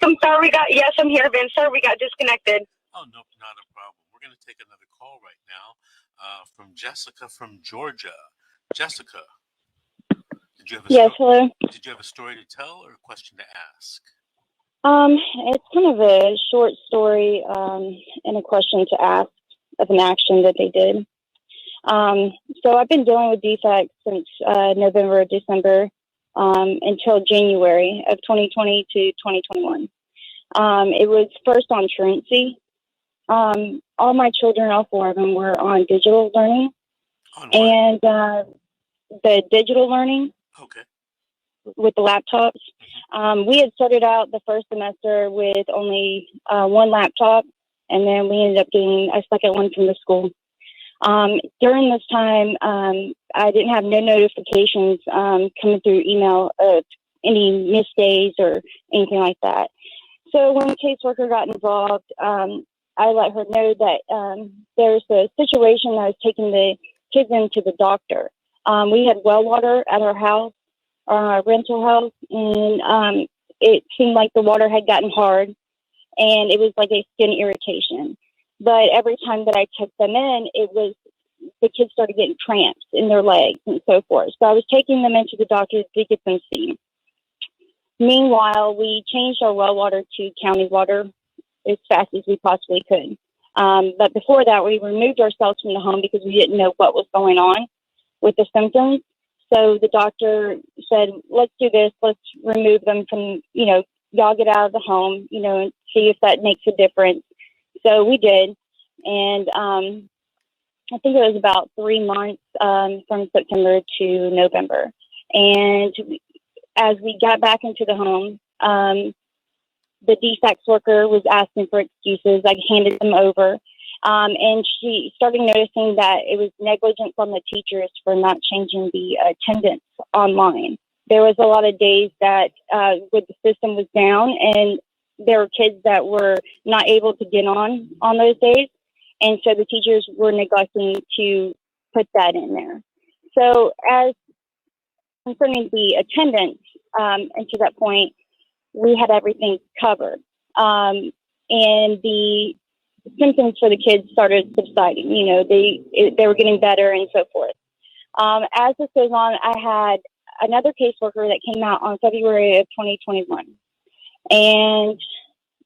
I'm sorry, yes, I'm here, Vincent. We got disconnected. Oh, no, not a problem. We're going to take another call right now from Jessica from Georgia. Jessica, did you have a hello. Did you have a story to tell or a question to ask? It's kind of a short story and a question to ask of an action that they did. So I've been dealing with defects since November, December, until January of 2020 to 2021. It was first on Truancy. All my children, all four of them, were on digital learning. And the digital learning with the laptops. We had started out the first semester with only one laptop, and then we ended up getting a second one from the school. During this time, I didn't have no notifications coming through email of any missed days or anything like that. So when the caseworker got involved, I let her know that there's a situation that was taking the kids into the doctor. We had well water at our house, our rental house, and it seemed like the water had gotten hard, and it was like a skin irritation. But every time that I took them in, the kids started getting cramps in their legs and so forth. So I was taking them into the doctor to get them seen. Meanwhile, we changed our well water to county water as fast as we possibly could. But before that, we removed ourselves from the home because we didn't know what was going on with the symptoms. So the doctor said, let's do this. Let's remove them from, y'all get out of the home, and see if that makes a difference. So we did. And I think it was about 3 months from September to November. And as we got back into the home, the defects worker was asking for excuses. I handed them over. And she started noticing that it was negligence on the teachers for not changing the attendance online. There was a lot of days that the system was down, and there were kids that were not able to get on those days. And so the teachers were neglecting to put that in there. So as concerning the attendance, and to that point, we had everything covered. And the symptoms for the kids started subsiding. They were getting better and so forth. As this goes on, I had another caseworker that came out on February of 2021. And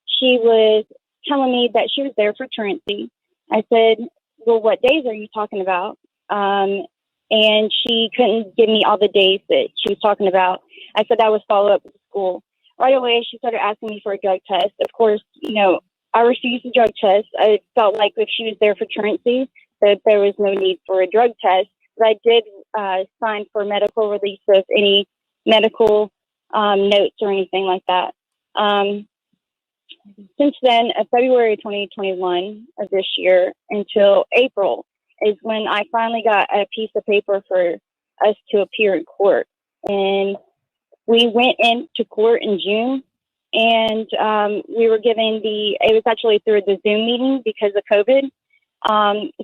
she was telling me that she was there for truancy. I said, well, what days are you talking about? And she couldn't give me all the days that she was talking about. I said I was follow up with the school. Right away, she started asking me for a drug test. Of course, I refused the drug test. I felt like if she was there for truancy, that there was no need for a drug test. But I did sign for medical release of any medical notes or anything like that. Since then, February 2021 of this year until April is when I finally got a piece of paper for us to appear in court. And we went into court in June, and we were given it was actually through the Zoom meeting because of COVID.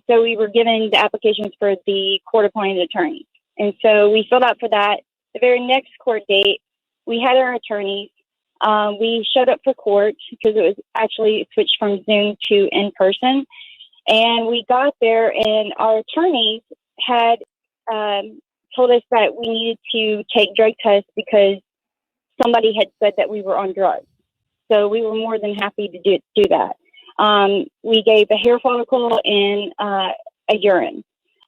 So we were given the applications for the court-appointed attorneys. And so we filled out for that. The very next court date, we had our attorneys. We showed up for court because it was actually switched from Zoom to in person. And we got there, and our attorneys had told us that we needed to take drug tests because somebody had said that we were on drugs. So we were more than happy to do that. We gave a hair follicle and a urine.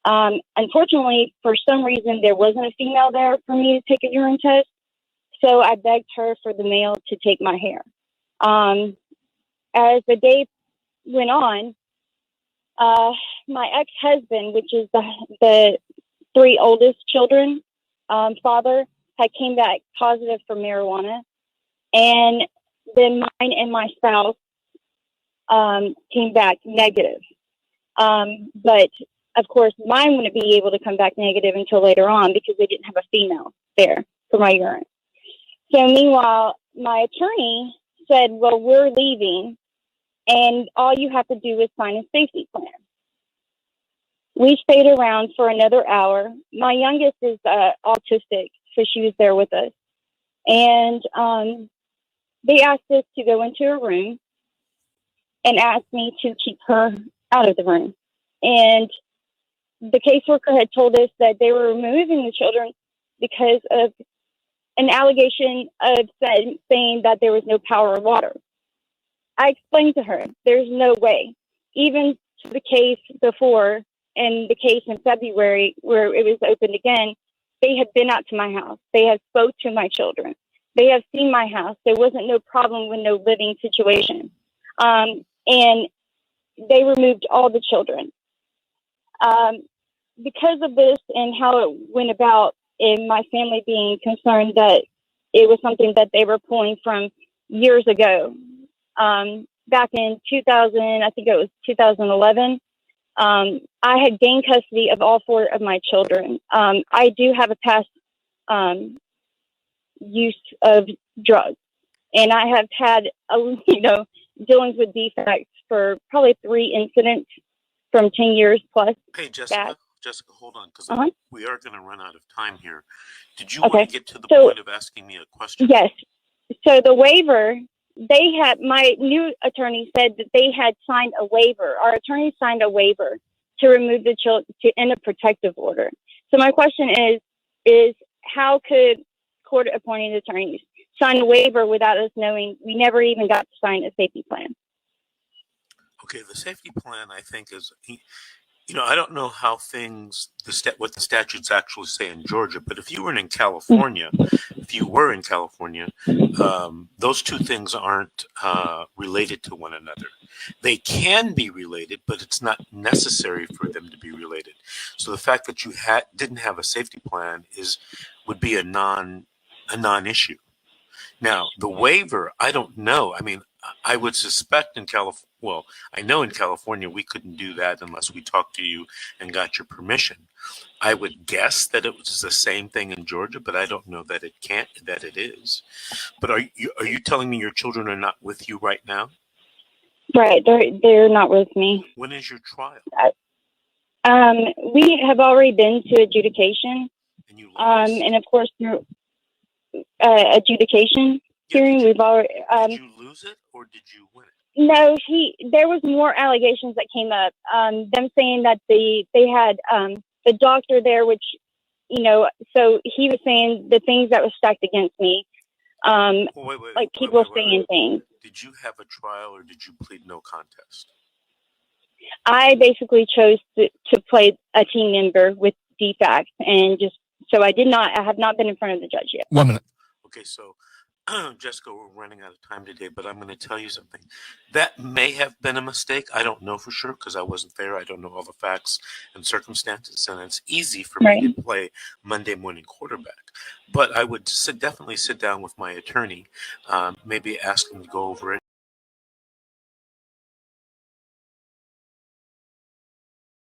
Unfortunately, for some reason, there wasn't a female there for me to take a urine test. So I begged her for the male to take my hair. As the day went on, my ex-husband, which is the three oldest children, father, had came back positive for marijuana. And then mine and my spouse came back negative. But of course, mine wouldn't be able to come back negative until later on because they didn't have a female there for my urine. So meanwhile, my attorney said, well, we're leaving and all you have to do is sign a safety plan. We stayed around for another hour. My youngest is autistic, so she was there with us. And they asked us to go into a room and asked me to keep her out of the room. And the caseworker had told us that they were removing the children because of an allegation of saying that there was no power or water. I explained to her, there's no way. Even to the case before and the case in February where it was opened again, they had been out to my house. They had spoke to my children. They have seen my house. There wasn't no problem with no living situation. And they removed all the children. Because of this and how it went about, and my family being concerned that it was something that they were pulling from years ago. Back in 2000, I think it was 2011, I had gained custody of all 4 of my children. I do have a past use of drugs, and I have had, dealings with defects for probably 3 incidents from 10 years plus. Hey, Jessica. Back. Jessica, hold on, because Uh-huh. we are going to run out of time here. Did you Okay. want to get to the point of asking me a question? Yes. So the waiver, my new attorney said that they had signed a waiver. Our attorney signed a waiver to remove the children in a protective order. So my question is how could court-appointed attorneys sign a waiver without us knowing? We never even got to sign a safety plan. Okay, the safety plan, I think, is, I don't know how what the statutes actually say in Georgia, but if you were in California, those 2 things aren't related to one another. They can be related, but it's not necessary for them to be related. So the fact that you didn't have a safety plan would be a non-issue. Now, the waiver, I don't know. I mean, I would suspect I know in California we couldn't do that unless we talked to you and got your permission. I would guess that it was the same thing in Georgia, but I don't know that it is. But are you telling me your children are not with you right now? Right, they're not with me. When is your trial? We have already been to adjudication. And you lost? And of course through adjudication hearing, we've already. Did you lose it or did you win it? No, there was more allegations that came up. Them saying that they had the doctor there, which, so he was saying the things that were stacked against me. Like people saying things. Did you have a trial or did you plead no contest? I basically chose to play a team member with defects, and so I have not been in front of the judge yet. 1 minute. Okay, so Jessica, we're running out of time today, but I'm going to tell you something. That may have been a mistake. I don't know for sure because I wasn't there. I don't know all the facts and circumstances, and it's easy for me to play Monday morning quarterback. But I would definitely sit down with my attorney, maybe ask him to go over it